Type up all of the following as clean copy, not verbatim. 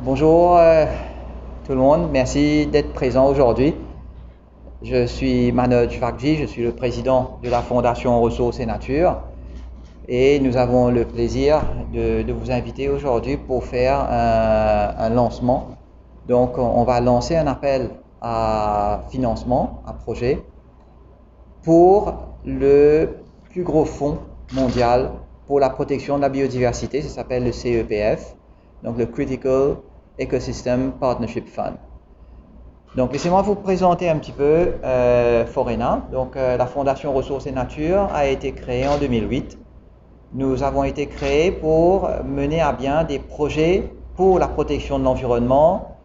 Bonjour tout le monde, merci d'être présent aujourd'hui. Je suis Manoj Vakji, je suis le président de la Fondation Ressources et Nature et nous avons le plaisir de vous inviter aujourd'hui pour faire un lancement. Donc on va lancer un appel à financement, à projet, pour le plus gros fonds mondial pour la protection de la biodiversité, ça s'appelle le CEPF, donc le Critical Ecosystem Partnership Fund. Donc laissez-moi vous présenter un petit peu Forena. Donc la Fondation Ressources et Nature a été créée en 2008. Nous avons été créés pour mener à bien des projets pour la protection de l'environnement,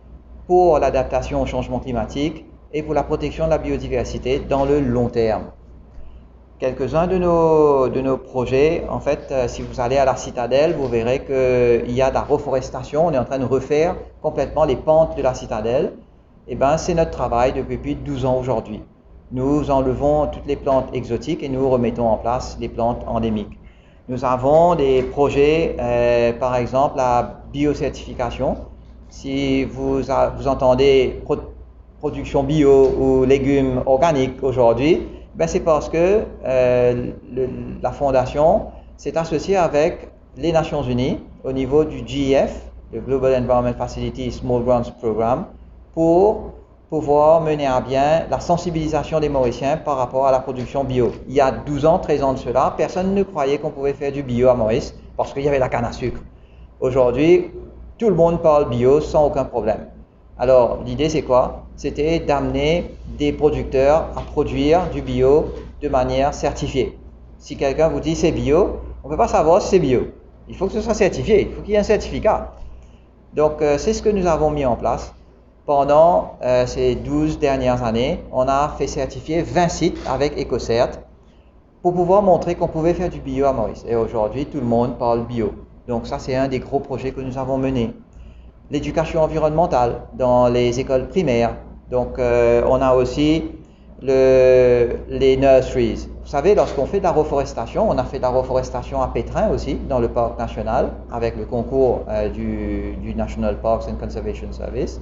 pour l'adaptation au changement climatique et pour la protection de la biodiversité dans le long terme. Quelques-uns de nos projets, en fait, si vous allez à la citadelle, vous verrez qu'il y a de la reforestation. On est en train de refaire complètement les pentes de la citadelle. Et ben, c'est notre travail depuis 12 ans aujourd'hui. Nous enlevons toutes les plantes exotiques et nous remettons en place les plantes endémiques. Nous avons des projets, par exemple, la biocertification. Si vous entendez production bio ou légumes organiques aujourd'hui, ben c'est parce que la Fondation s'est associée avec les Nations Unies au niveau du GEF, le Global Environment Facility Small Grants Program, pour pouvoir mener à bien la sensibilisation des Mauriciens par rapport à la production bio. Il y a 12 ans, 13 ans de cela, personne ne croyait qu'on pouvait faire du bio à Maurice parce qu'il y avait la canne à sucre. Aujourd'hui, tout le monde parle bio sans aucun problème. Alors, l'idée c'est quoi? C'était d'amener des producteurs à produire du bio de manière certifiée. Si quelqu'un vous dit c'est bio, on ne peut pas savoir si c'est bio. Il faut que ce soit certifié, il faut qu'il y ait un certificat. Donc, c'est ce que nous avons mis en place. Pendant ces 12 dernières années, on a fait certifier 20 sites avec EcoCert pour pouvoir montrer qu'on pouvait faire du bio à Maurice. Et aujourd'hui, tout le monde parle bio. Donc ça, c'est un des gros projets que nous avons menés. L'éducation environnementale dans les écoles primaires. Donc on a aussi les nurseries. Vous savez, lorsqu'on fait de la reforestation, on a fait de la reforestation à Pétrin aussi, dans le parc national, avec le concours du National Parks and Conservation Service.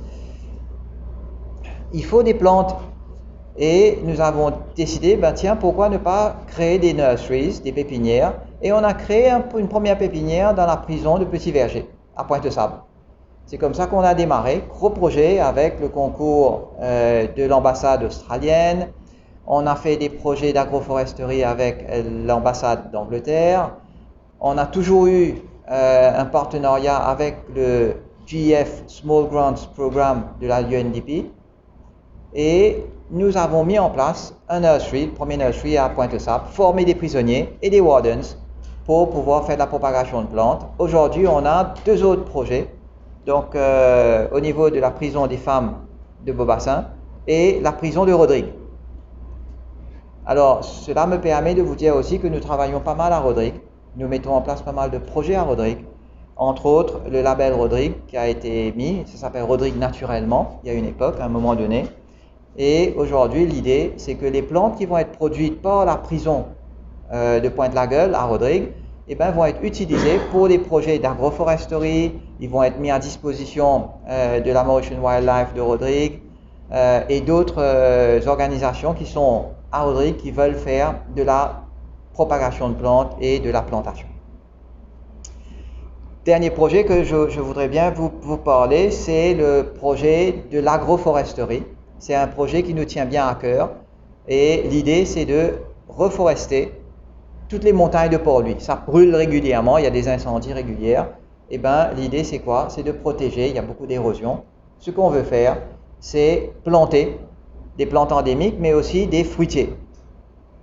Il faut des plantes. Et nous avons décidé, ben tiens, pourquoi ne pas créer des nurseries, des pépinières. Et on a créé une première pépinière dans la prison de Petit Verger, à Pointe-Sable. C'est comme ça qu'on a démarré, gros projet avec le concours de l'ambassade australienne. On a fait des projets d'agroforesterie avec l'ambassade d'Angleterre. On a toujours eu un partenariat avec le GEF Small Grants Program de la UNDP. Et nous avons mis en place un nursery, le premier nursery à Pointe-Sable, formé des prisonniers et des wardens pour pouvoir faire de la propagation de plantes. Aujourd'hui, on a 2 autres projets, donc au niveau de la prison des femmes de Beaubassin et la prison de Rodrigue. Alors, cela me permet de vous dire aussi que nous travaillons pas mal à Rodrigue. Nous mettons en place pas mal de projets à Rodrigue. Entre autres, le label Rodrigue qui a été mis, ça s'appelle Rodrigue naturellement, il y a une époque, à un moment donné. Et aujourd'hui, l'idée, c'est que les plantes qui vont être produites par la prison de Pointe-la-Gueule à Rodrigue, eh ben, vont être utilisées pour des projets d'agroforesterie. Ils vont être mis à disposition de la Mauritian Wildlife de Rodrigue et d'autres organisations qui sont à Rodrigue qui veulent faire de la propagation de plantes et de la plantation. Dernier projet que je voudrais bien vous parler, c'est le projet de l'agroforesterie. C'est un projet qui nous tient bien à cœur et l'idée c'est de reforester toutes les montagnes de Port-Louis. Ça brûle régulièrement, il y a des incendies réguliers. Et ben l'idée c'est quoi? C'est de protéger, il y a beaucoup d'érosion. Ce qu'on veut faire, c'est planter des plantes endémiques mais aussi des fruitiers.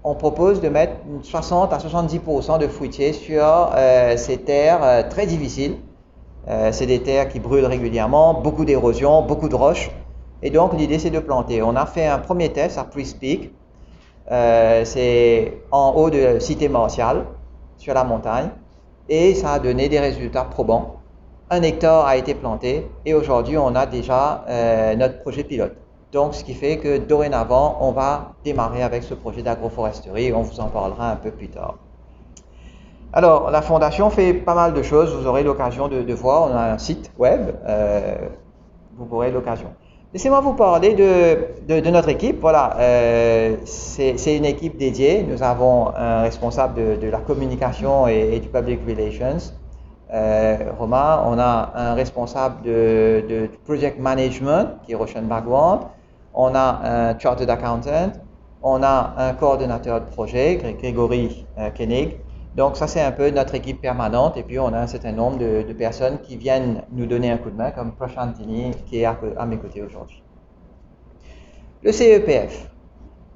On propose de mettre 60 à 70% de fruitiers sur ces terres très difficiles. C'est des terres qui brûlent régulièrement, beaucoup d'érosion, beaucoup de roches. Et donc l'idée c'est de planter. On a fait un premier test à Priest Peak, c'est en haut de Cité Martiale, sur la montagne, et ça a donné des résultats probants. 1 hectare a été planté et aujourd'hui on a déjà notre projet pilote. Donc ce qui fait que dorénavant on va démarrer avec ce projet d'agroforesterie, on vous en parlera un peu plus tard. Alors, la fondation fait pas mal de choses, vous aurez l'occasion de voir, on a un site web, vous aurez l'occasion. Laissez-moi vous parler de notre équipe. Voilà, c'est une équipe dédiée. Nous avons un responsable de la communication et du public relations, Romain. On a un responsable de project management qui est Roshan Bhagwant. On a un chartered accountant. On a un coordonnateur de projet, Grégory Koenig. Donc ça c'est un peu notre équipe permanente et puis on a un certain nombre de personnes qui viennent nous donner un coup de main comme Prashantini qui est à mes côtés aujourd'hui. Le CEPF.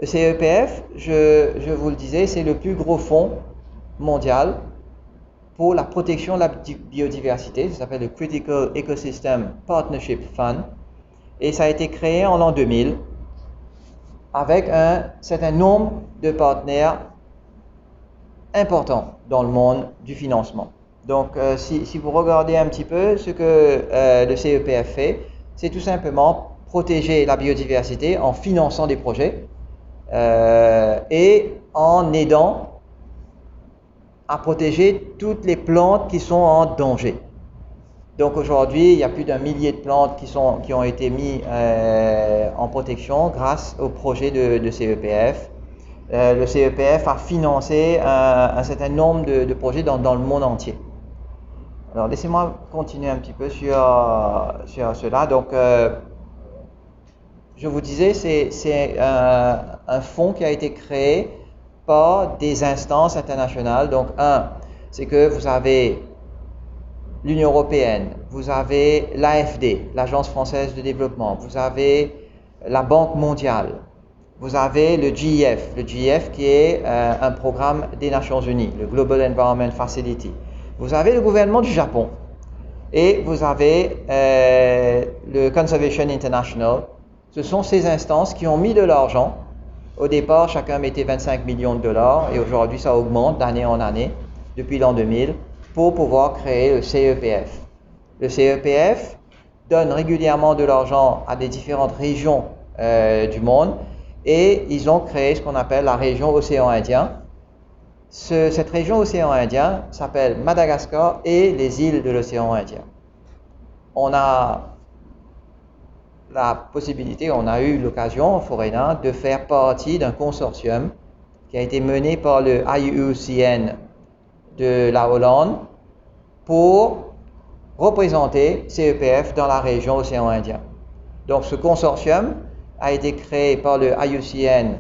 Le CEPF, je vous le disais, c'est le plus gros fonds mondial pour la protection de la biodiversité. Ça s'appelle le Critical Ecosystem Partnership Fund et ça a été créé en l'an 2000 avec un certain nombre de partenaires important dans le monde du financement. Donc, si vous regardez un petit peu ce que le CEPF fait, c'est tout simplement protéger la biodiversité en finançant des projets et en aidant à protéger toutes les plantes qui sont en danger. Donc aujourd'hui, il y a plus d'1 millier de plantes qui ont été mises en protection grâce au projet de CEPF. Le CEPF a financé un certain nombre de projets dans le monde entier. Alors laissez-moi continuer un petit peu sur cela. Donc je vous disais, c'est un fonds qui a été créé par des instances internationales. Donc c'est que vous avez l'Union européenne, vous avez l'AFD, l'Agence française de développement, vous avez la Banque mondiale, vous avez le GEF qui est un programme des Nations Unies, le Global Environment Facility. Vous avez le gouvernement du Japon et vous avez le Conservation International. Ce sont ces instances qui ont mis de l'argent. Au départ, chacun mettait 25 millions de dollars et aujourd'hui, ça augmente d'année en année depuis l'an 2000 pour pouvoir créer le CEPF. Le CEPF donne régulièrement de l'argent à des différentes régions du monde. Et ils ont créé ce qu'on appelle la région Océan Indien. Cette région Océan Indien s'appelle Madagascar et les îles de l'Océan Indien. On a la possibilité, on a eu l'occasion au Forena de faire partie d'un consortium qui a été mené par le IUCN de la Hollande pour représenter CEPF dans la région Océan Indien. Donc ce consortium a été créé par le IUCN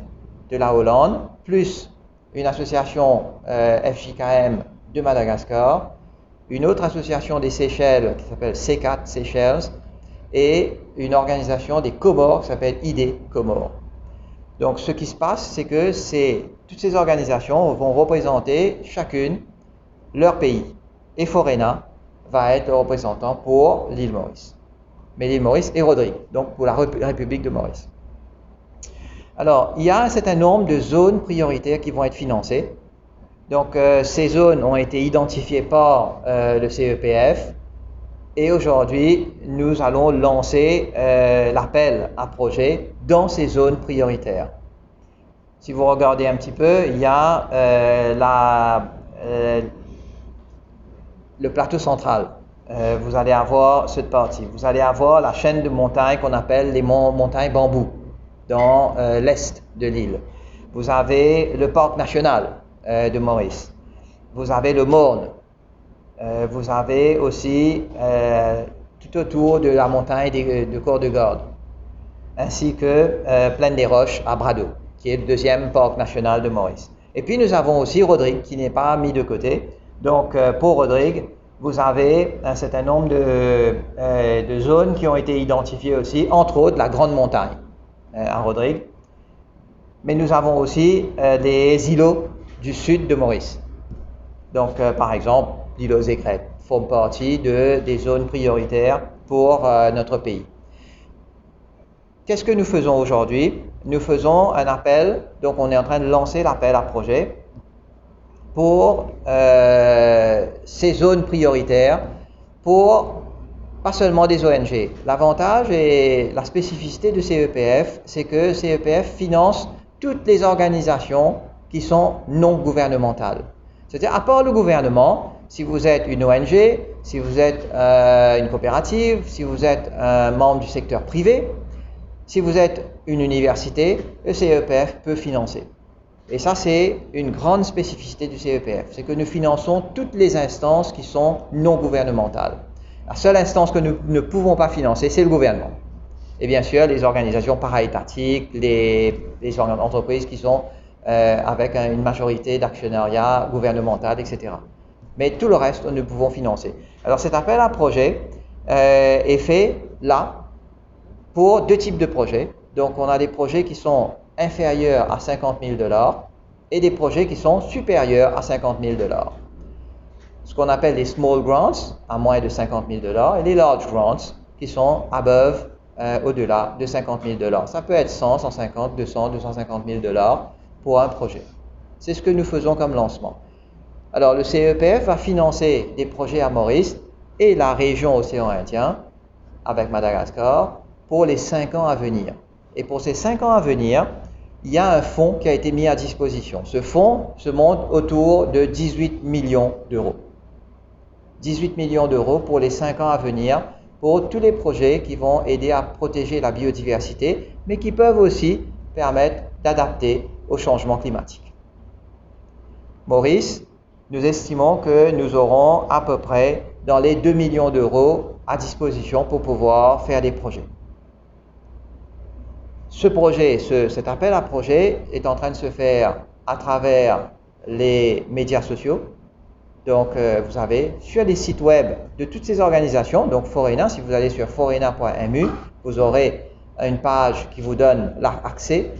de la Hollande, plus une association FJKM de Madagascar, une autre association des Seychelles qui s'appelle C4 Seychelles, et une organisation des Comores qui s'appelle ID Comores. Donc ce qui se passe, c'est que toutes ces organisations vont représenter chacune leur pays. Et Forena va être le représentant pour l'île Maurice. Mais l'île Maurice et Rodrigue, donc pour la République de Maurice. Alors, il y a un certain nombre de zones prioritaires qui vont être financées. Donc, ces zones ont été identifiées par le CEPF et aujourd'hui, nous allons lancer l'appel à projet dans ces zones prioritaires. Si vous regardez un petit peu, il y a le plateau central. Vous allez avoir cette partie. Vous allez avoir la chaîne de montagnes qu'on appelle les montagnes bambou dans l'est de l'île. Vous avez le parc national de Maurice. Vous avez le Morne. Vous avez aussi tout autour de la montagne de Corps-de-Garde, ainsi que Plaine des Roches à Bradeau, qui est le deuxième parc national de Maurice. Et puis nous avons aussi Rodrigue, qui n'est pas mis de côté. Donc pour Rodrigue, vous avez un certain nombre de zones qui ont été identifiées aussi, entre autres la Grande Montagne à Rodrigue. Mais nous avons aussi les îlots du sud de Maurice. Donc par exemple, l'îlot Zécret font partie des zones prioritaires pour notre pays. Qu'est-ce que nous faisons aujourd'hui? Nous faisons un appel, donc on est en train de lancer l'appel à projet pour ces zones prioritaires, pour pas seulement des ONG. L'avantage et la spécificité de CEPF, c'est que CEPF finance toutes les organisations qui sont non gouvernementales. C'est-à-dire, à part le gouvernement, si vous êtes une ONG, si vous êtes une coopérative, si vous êtes un membre du secteur privé, si vous êtes une université, le CEPF peut financer. Et ça, c'est une grande spécificité du CEPF, c'est que nous finançons toutes les instances qui sont non gouvernementales. La seule instance que nous ne pouvons pas financer, c'est le gouvernement. Et bien sûr, les organisations para-étatiques, les entreprises qui sont avec une majorité d'actionnariat gouvernemental, etc. Mais tout le reste, nous pouvons financer. Alors cet appel à projet est fait là pour deux types de projets. Donc on a des projets qui sont inférieurs à 50 000 $ et des projets qui sont supérieurs à 50 000 $. Ce qu'on appelle les small grants, à moins de 50 000 $, et les large grants, qui sont above, au-delà de 50 000 $. Ça peut être 100, 150, 200, 250 000 $ pour un projet. C'est ce que nous faisons comme lancement. Alors le CEPF va financer des projets à Maurice et la région océan Indien, avec Madagascar, pour les 5 ans à venir. Et pour ces 5 ans à venir, il y a un fonds qui a été mis à disposition. Ce fonds se monte autour de 18 millions d'euros. 18 millions d'euros pour les 5 ans à venir, pour tous les projets qui vont aider à protéger la biodiversité, mais qui peuvent aussi permettre d'adapter au changement climatique. Maurice, nous estimons que nous aurons à peu près dans les 2 millions d'euros à disposition pour pouvoir faire des projets. Ce projet, cet appel à projet est en train de se faire à travers les médias sociaux. Donc, vous avez sur les sites web de toutes ces organisations, donc Forena, si vous allez sur forena.mu, vous aurez une page qui vous donne accès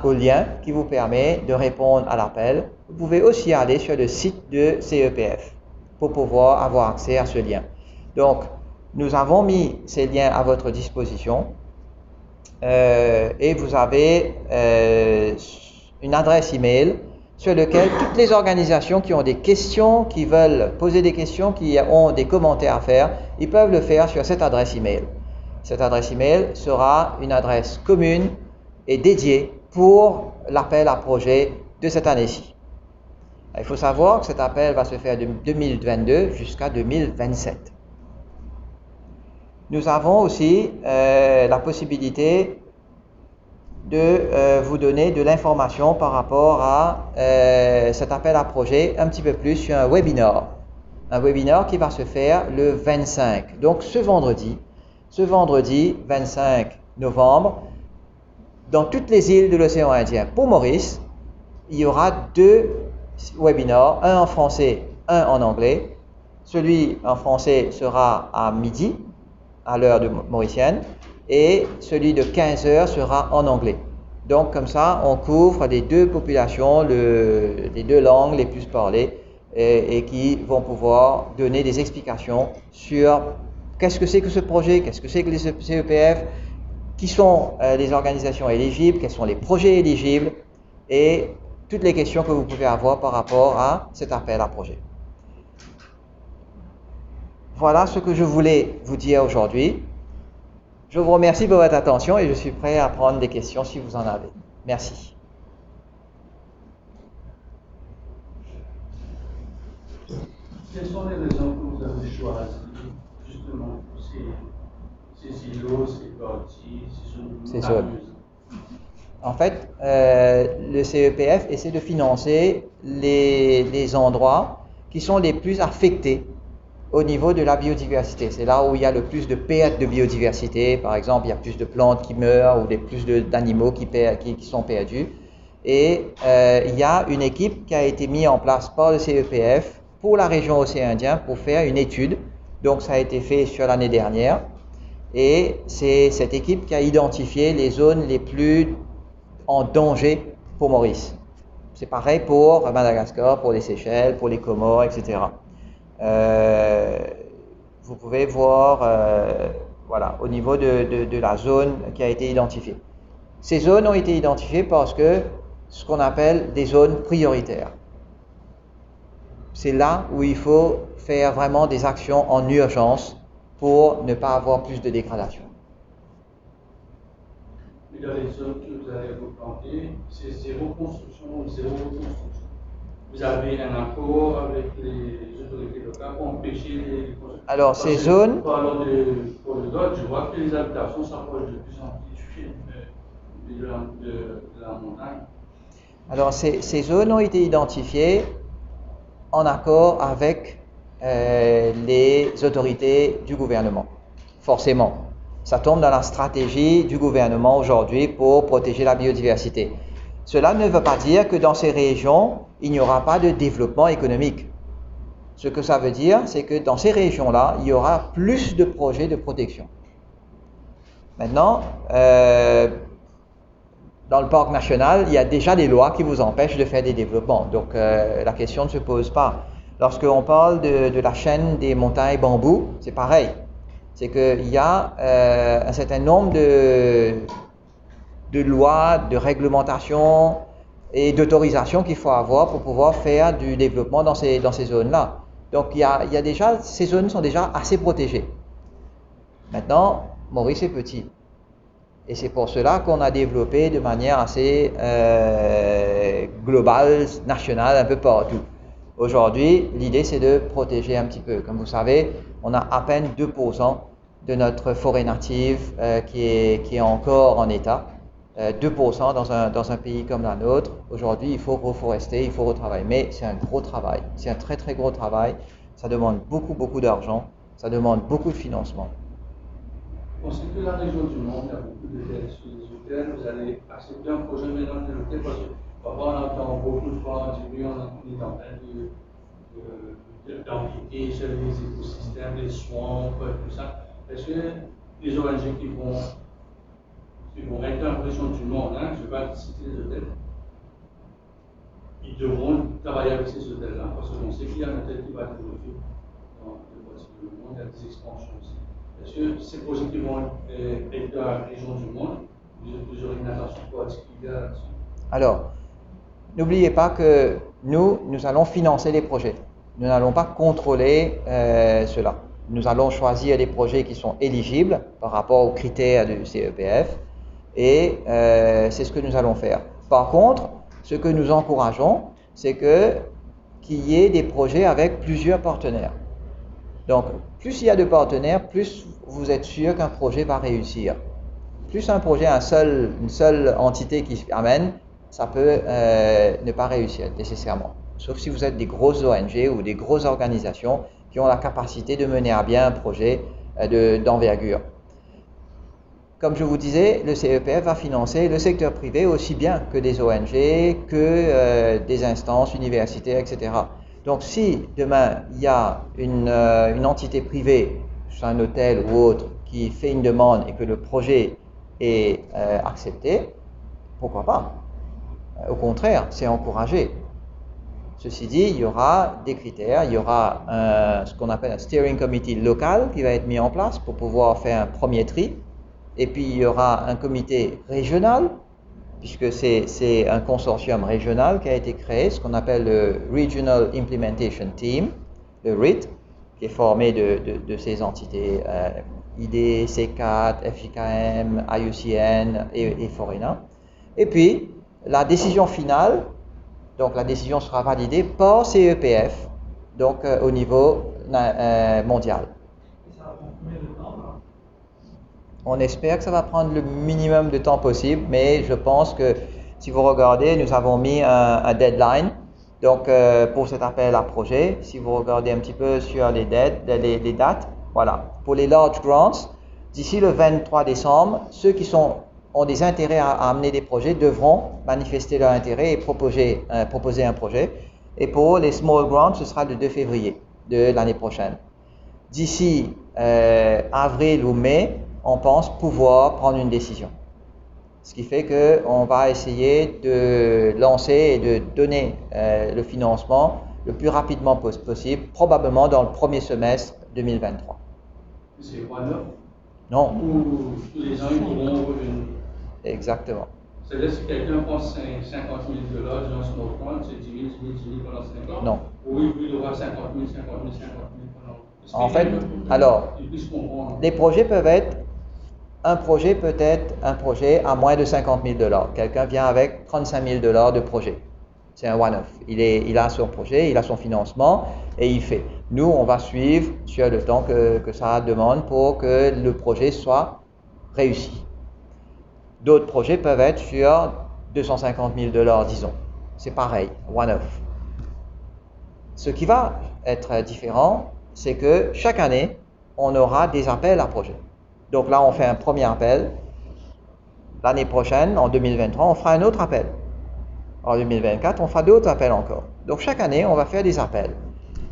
au lien qui vous permet de répondre à l'appel. Vous pouvez aussi aller sur le site de CEPF pour pouvoir avoir accès à ce lien. Donc, nous avons mis ces liens à votre disposition et vous avez une adresse email sur laquelle toutes les organisations qui ont des questions, qui veulent poser des questions, qui ont des commentaires à faire, ils peuvent le faire sur cette adresse email. Cette adresse email sera une adresse commune et dédiée pour l'appel à projet de cette année-ci. Il faut savoir que cet appel va se faire de 2022 jusqu'à 2027. Nous avons aussi la possibilité de vous donner de l'information par rapport à cet appel à projet un petit peu plus sur un webinaire. Un webinaire qui va se faire le 25. Donc ce vendredi 25 novembre, dans toutes les îles de l'océan Indien. Pour Maurice, il y aura 2 webinaires, un en français, un en anglais. Celui en français sera à midi, à l'heure mauricienne, et celui de 15 heures sera en anglais. Donc comme ça, on couvre les 2 populations, les 2 langues les plus parlées, et qui vont pouvoir donner des explications sur qu'est-ce que c'est que ce projet, qu'est-ce que c'est que les CEPF, qui sont les organisations éligibles, quels sont les projets éligibles, et toutes les questions que vous pouvez avoir par rapport à cet appel à projet. Voilà ce que je voulais vous dire aujourd'hui. Je vous remercie pour votre attention et je suis prêt à prendre des questions si vous en avez. Merci. Quelles sont les raisons que vous avez choisies justement pour ces îlots, ces parties, ces zones? En fait, le CEPF essaie de financer les endroits qui sont les plus affectés au niveau de la biodiversité. C'est là où il y a le plus de perte de biodiversité. Par exemple, il y a plus de plantes qui meurent ou plus d'animaux qui sont perdus. Et il y a une équipe qui a été mise en place par le CEPF pour la région océan Indien pour faire une étude. Donc ça a été fait sur l'année dernière. Et c'est cette équipe qui a identifié les zones les plus en danger pour Maurice. C'est pareil pour Madagascar, pour les Seychelles, pour les Comores, etc. Vous pouvez voir voilà, au niveau de la zone qui a été identifiée. Ces zones ont été identifiées parce que ce qu'on appelle des zones prioritaires. C'est là où il faut faire vraiment des actions en urgence pour ne pas avoir plus de dégradation. Mais dans les zones que vous allez replanter, c'est zéro construction ou zéro reconstruction? vous avez un accord avec les autorités locales pour empêcher les... Alors, ces zones... Pour le Dodge, je vois que les habitations s'approchent de plus en plus de la montagne. Alors, ces zones ont été identifiées en accord avec les autorités du gouvernement, forcément. Ça tombe dans la stratégie du gouvernement aujourd'hui pour protéger la biodiversité. Cela ne veut pas dire que dans ces régions, il n'y aura pas de développement économique. Ce que ça veut dire, c'est que dans ces régions-là, il y aura plus de projets de protection. Maintenant, dans le parc national, il y a déjà des lois qui vous empêchent de faire des développements. Donc, la question ne se pose pas. Lorsqu'on parle de la chaîne des montagnes bambou, c'est pareil. C'est qu'il y a un certain nombre de lois, de réglementations et d'autorisations qu'il faut avoir pour pouvoir faire du développement dans ces zones-là. Donc, il y a déjà, ces zones sont déjà assez protégées. Maintenant, Maurice est petit. Et c'est pour cela qu'on a développé de manière assez globale, nationale, un peu partout. Aujourd'hui, l'idée c'est de protéger un petit peu. Comme vous savez, on a à peine 2% de notre forêt native qui est encore en état. 2% dans un pays comme la nôtre. Aujourd'hui, il faut reforester, il faut retravailler. Mais c'est un gros travail. C'est un très très gros travail. Ça demande beaucoup d'argent. Ça demande beaucoup de financement. On sait que la région du monde a beaucoup de dettes sur les hôtels. Vous allez accepter un projet maintenant de l'hôtel parce que parfois on entend beaucoup de fois dire oui, on est en train d'enquêter sur les écosystèmes, les swamps, tout ça. Est-ce que les ONG qui vont être dans la région du monde, je ne vais pas citer les hôtels, ils devront travailler avec ces hôtels-là parce qu'on sait qu'il y a un hôtel qui va développer dans le monde, il y a des expansions aussi. Est-ce que ces projets qui vont être dans la région du monde, vous aurez une attention particulière là-dessus? Alors, n'oubliez pas que nous allons financer les projets. Nous n'allons pas contrôler cela. Nous allons choisir des projets qui sont éligibles par rapport aux critères du CEPF et c'est ce que nous allons faire. Par contre, ce que nous encourageons, c'est qu'il y ait des projets avec plusieurs partenaires. Donc, plus il y a de partenaires, plus vous êtes sûr qu'un projet va réussir. Plus un projet a une seule entité qui amène, ça peut ne pas réussir nécessairement. Sauf si vous êtes des grosses ONG ou des grosses organisations qui ont la capacité de mener à bien un projet d'envergure. Comme je vous disais, le CEPF va financer le secteur privé aussi bien que des ONG, que des instances universitaires, etc. Donc si demain il y a une entité privée, soit un hôtel ou autre, qui fait une demande et que le projet est accepté, pourquoi pas? Au contraire, c'est encouragé. Ceci dit, il y aura des critères, il y aura ce qu'on appelle un steering committee local qui va être mis en place pour pouvoir faire un premier tri. Et puis il y aura un comité régional, puisque c'est un consortium régional qui a été créé, ce qu'on appelle le Regional Implementation Team, le RIT, qui est formé de ces entités ID, C4, FJKM, IUCN et Forena. Et puis, la décision finale, donc la décision sera validée par CEPF, donc au niveau mondial. On espère que ça va prendre le minimum de temps possible, mais je pense que si vous regardez, nous avons mis un deadline donc, pour cet appel à projet. Si vous regardez un petit peu sur les dates, voilà. Pour les large grants, d'ici le 23 décembre, ceux qui ont des intérêts à amener des projets devront manifester leur intérêt et proposer un projet. Et pour les small grants, ce sera le 2 février de l'année prochaine. D'ici avril ou mai, on pense pouvoir prendre une décision. Ce qui fait qu'on va essayer de lancer et de donner le financement le plus rapidement possible, probablement dans le premier semestre 2023. C'est quoi là? Non. Ou tous les ans, ils pourront revenir. Exactement. C'est-à-dire si quelqu'un prend 50 000 $ dans un small fund, c'est 10 000, 10 000, 10 000 pendant 5 ans? Non. Oui, il aura 50 000, 50 000, 50 000 pendant... En fait, alors, les projets peuvent être... Un projet peut être un projet à moins de 50 000 $. Quelqu'un vient avec 35 000 $ de projet. C'est un one-off. Il a son projet, il a son financement et il fait. Nous, on va suivre sur le temps que ça demande pour que le projet soit réussi. D'autres projets peuvent être sur 250 000 $, disons. C'est pareil, one-off. Ce qui va être différent, c'est que chaque année, on aura des appels à projets. Donc là, on fait un premier appel. L'année prochaine, en 2023, on fera un autre appel. En 2024, on fera d'autres appels encore. Donc chaque année, on va faire des appels.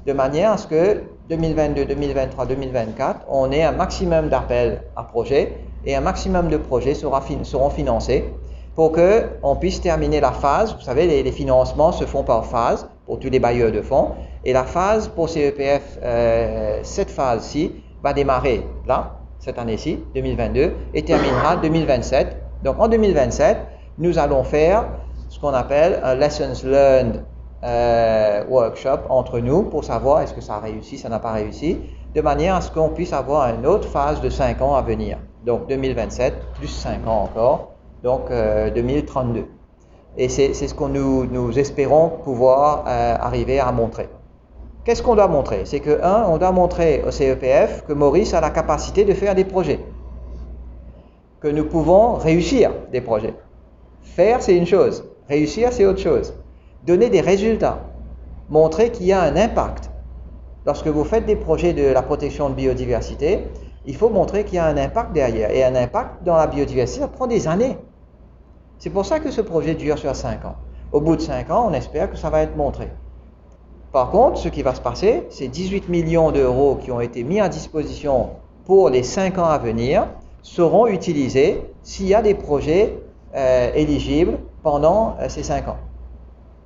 De manière à ce que 2022, 2023, 2024, on ait un maximum d'appels à projets et un maximum de projets seront financés pour qu'on puisse terminer la phase. Vous savez, les financements se font par phase pour tous les bailleurs de fonds. Et la phase pour CEPF, cette phase-ci, va démarrer là, cette année-ci, 2022, et terminera 2027. Donc en 2027, nous allons faire ce qu'on appelle un Lessons Learned workshop entre nous pour savoir est-ce que ça a réussi, ça n'a pas réussi, de manière à ce qu'on puisse avoir une autre phase de 5 ans à venir. Donc 2027 plus 5 ans encore, donc 2032. Et c'est ce que nous espérons pouvoir arriver à montrer. Qu'est-ce qu'on doit montrer? C'est que, on doit montrer au CEPF que Maurice a la capacité de faire des projets, que nous pouvons réussir des projets. Faire, c'est une chose. Réussir, c'est autre chose. Donner des résultats. Montrer qu'il y a un impact. Lorsque vous faites des projets de la protection de biodiversité, il faut montrer qu'il y a un impact derrière. Et un impact dans la biodiversité, ça prend des années. C'est pour ça que ce projet dure sur 5 ans. Au bout de 5 ans, on espère que ça va être montré. Par contre, ce qui va se passer, c'est 18 millions d'euros qui ont été mis à disposition pour les 5 ans à venir seront utilisés s'il y a des projets éligibles pendant ces 5 ans.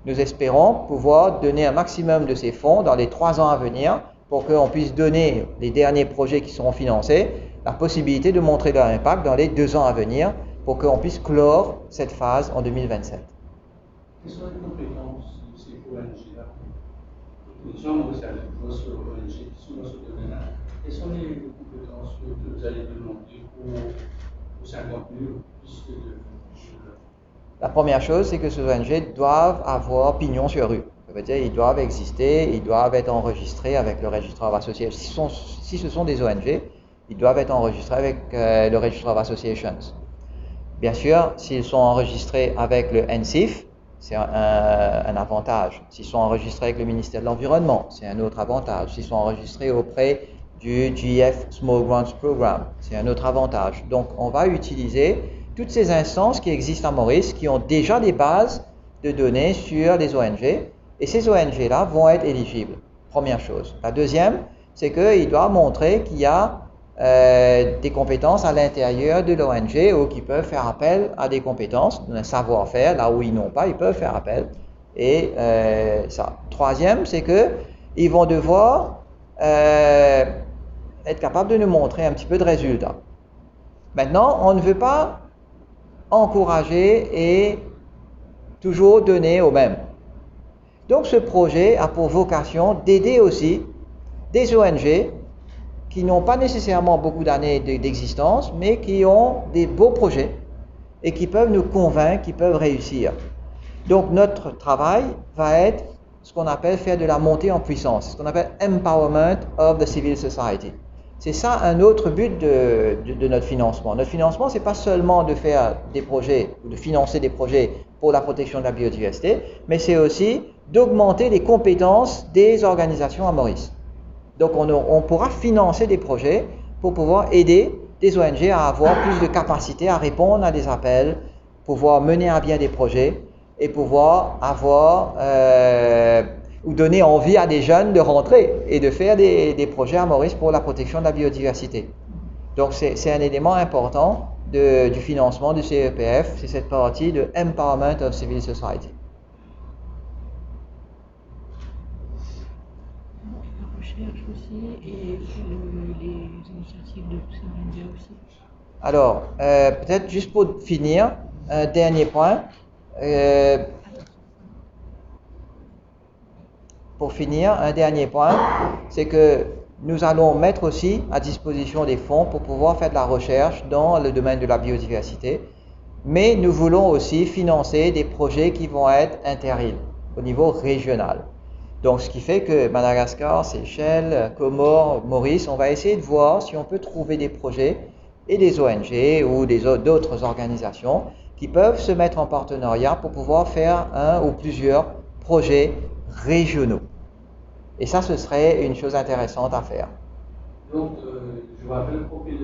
Nous espérons pouvoir donner un maximum de ces fonds dans les 3 ans à venir pour qu'on puisse donner les derniers projets qui seront financés la possibilité de montrer leur impact dans les 2 ans à venir pour qu'on puisse clore cette phase en 2027. Quelles sont les compétences de ces ONG-là? Les gens ont aussi sur ONG qui sont dans ce domaine-là. Quelles sont les compétences que vous allez demander aux 50 000 plus de... La première chose, c'est que ces ONG doivent avoir pignon sur rue. Ça veut dire qu'ils doivent exister, ils doivent être enregistrés avec le Register of Associations. Si ce sont des ONG, ils doivent être enregistrés avec le Register of Associations. Bien sûr, s'ils sont enregistrés avec le NCIF, c'est un avantage. S'ils sont enregistrés avec le ministère de l'Environnement, c'est un autre avantage. S'ils sont enregistrés auprès du GF Small Grants Program, c'est un autre avantage. Donc, on va utiliser toutes ces instances qui existent à Maurice, qui ont déjà des bases de données sur les ONG, et ces ONG-là vont être éligibles. Première chose. La deuxième, c'est qu'ils doivent montrer qu'il y a des compétences à l'intérieur de l'ONG ou qui peuvent faire appel à des compétences, un savoir-faire, là où ils n'ont pas, ils peuvent faire appel. Et ça. Troisième, c'est qu'ils vont devoir être capables de nous montrer un petit peu de résultats. Maintenant, on ne veut pas encourager et toujours donner au même. Donc ce projet a pour vocation d'aider aussi des ONG qui n'ont pas nécessairement beaucoup d'années d'existence, mais qui ont des beaux projets et qui peuvent nous convaincre, qui peuvent réussir. Donc notre travail va être ce qu'on appelle faire de la montée en puissance, ce qu'on appelle empowerment of the civil society. C'est ça un autre but de notre financement. Notre financement, c'est pas seulement de faire des projets ou de financer des projets pour la protection de la biodiversité, mais c'est aussi d'augmenter les compétences des organisations à Maurice. Donc on pourra financer des projets pour pouvoir aider des ONG à avoir plus de capacité à répondre à des appels, pouvoir mener à bien des projets et pouvoir avoir ou donner envie à des jeunes de rentrer et de faire des projets à Maurice pour la protection de la biodiversité. Donc c'est un élément important du financement du CEPF, c'est cette partie de Empowerment of Civil Society. La recherche aussi et les initiatives de CERNIA aussi. Alors, peut-être juste pour finir, un dernier point. C'est que nous allons mettre aussi à disposition des fonds pour pouvoir faire de la recherche dans le domaine de la biodiversité, mais nous voulons aussi financer des projets qui vont être inter-îles. au niveau régional. Donc, ce qui fait que Madagascar, Seychelles, Comores, Maurice, on va essayer de voir si on peut trouver des projets et des ONG ou d'autres organisations qui peuvent se mettre en partenariat pour pouvoir faire un ou plusieurs projets régionaux. Et ça, ce serait une chose intéressante à faire. Donc, je rappelle le profil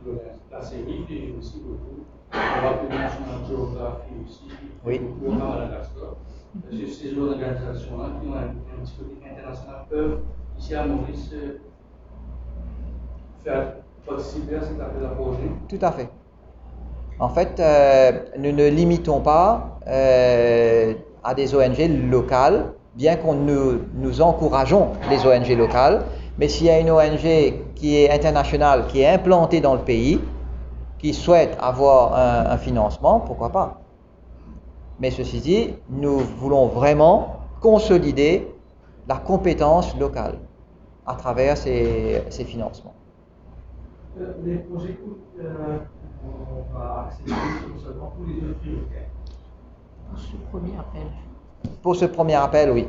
de la série et aussi beaucoup. On rappelle National Geographic aussi, Oui. beaucoup à Madagascar. Parce que ces organisations-là qui ont un petit côté international peuvent, ici à Maurice, faire participer à cet appel à projet. Tout à fait. En fait, nous ne limitons pas à des ONG locales, bien qu'on nous encourageons les ONG locales, mais s'il y a une ONG qui est internationale, qui est implantée dans le pays, qui souhaite avoir un financement, pourquoi pas? Mais ceci dit, nous voulons vraiment consolider la compétence locale à travers ces financements. Les projets qu'on va accélérer sont seulement pour les zones prioritaires. Pour ce premier appel. Pour ce premier appel, oui.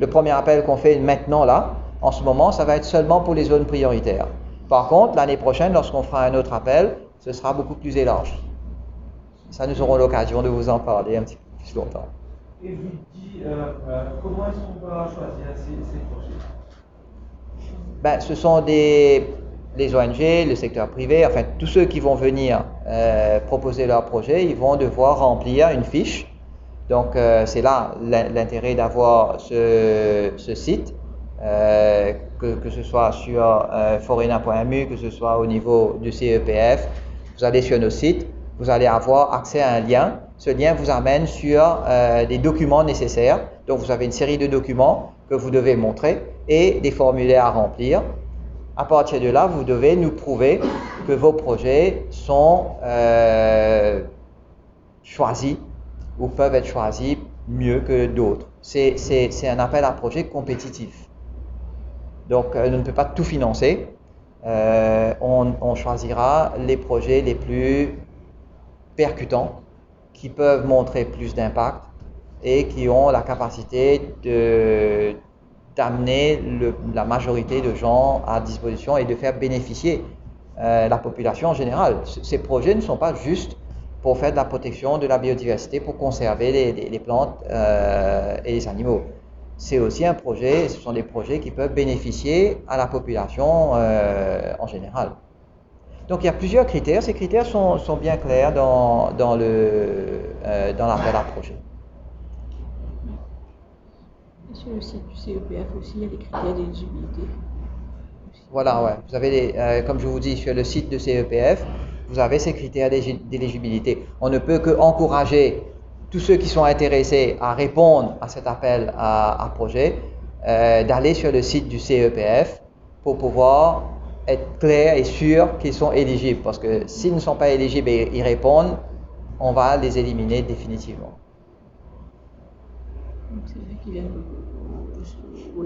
Le premier appel qu'on fait maintenant, là, en ce moment, ça va être seulement pour les zones prioritaires. Par contre, l'année prochaine, lorsqu'on fera un autre appel, ce sera beaucoup plus élargi. Ça, nous aurons l'occasion de vous en parler un petit peu plus longtemps. Et vous dites, comment est-ce qu'on va choisir ces projets? Ben, ce sont les ONG, le secteur privé, enfin tous ceux qui vont venir proposer leur projet, ils vont devoir remplir une fiche. Donc c'est là l'intérêt d'avoir ce site, que ce soit sur forena.mu, que ce soit au niveau du CEPF. Vous allez sur nos sites, vous allez avoir accès à un lien. Ce lien vous amène sur des documents nécessaires. Donc vous avez une série de documents que vous devez montrer et des formulaires à remplir. À partir de là, vous devez nous prouver que vos projets sont choisis ou peuvent être choisis mieux que d'autres. C'est un appel à projet compétitif. Donc, on ne peut pas tout financer. On choisira les projets les plus percutants, qui peuvent montrer plus d'impact et qui ont la capacité d'amener la majorité de gens à disposition et de faire bénéficier la population en général. Ces projets ne sont pas juste pour faire de la protection de la biodiversité, pour conserver les plantes et les animaux. C'est aussi ce sont des projets qui peuvent bénéficier à la population en général. Donc il y a plusieurs critères. Ces critères sont bien clairs dans l'appel à projet. Sur le site du CEPF aussi, il y a des critères d'éligibilité. Voilà, ouais. Vous avez, comme je vous dis, sur le site de CEPF, vous avez ces critères d'éligibilité. On ne peut qu'encourager tous ceux qui sont intéressés à répondre à cet appel à projet, d'aller sur le site du CEPF pour pouvoir être clair et sûr qu'ils sont éligibles. Parce que s'ils ne sont pas éligibles et ils répondent, on va les éliminer définitivement. C'est vrai qu'il y a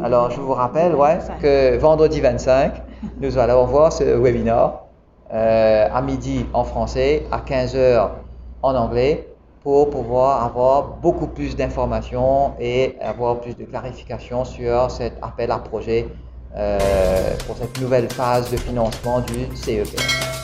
Alors, je vous rappelle que vendredi 25, nous allons voir ce webinaire à midi en français, à 15h en anglais, pour pouvoir avoir beaucoup plus d'informations et avoir plus de clarifications sur cet appel à projet pour cette nouvelle phase de financement du CEPF.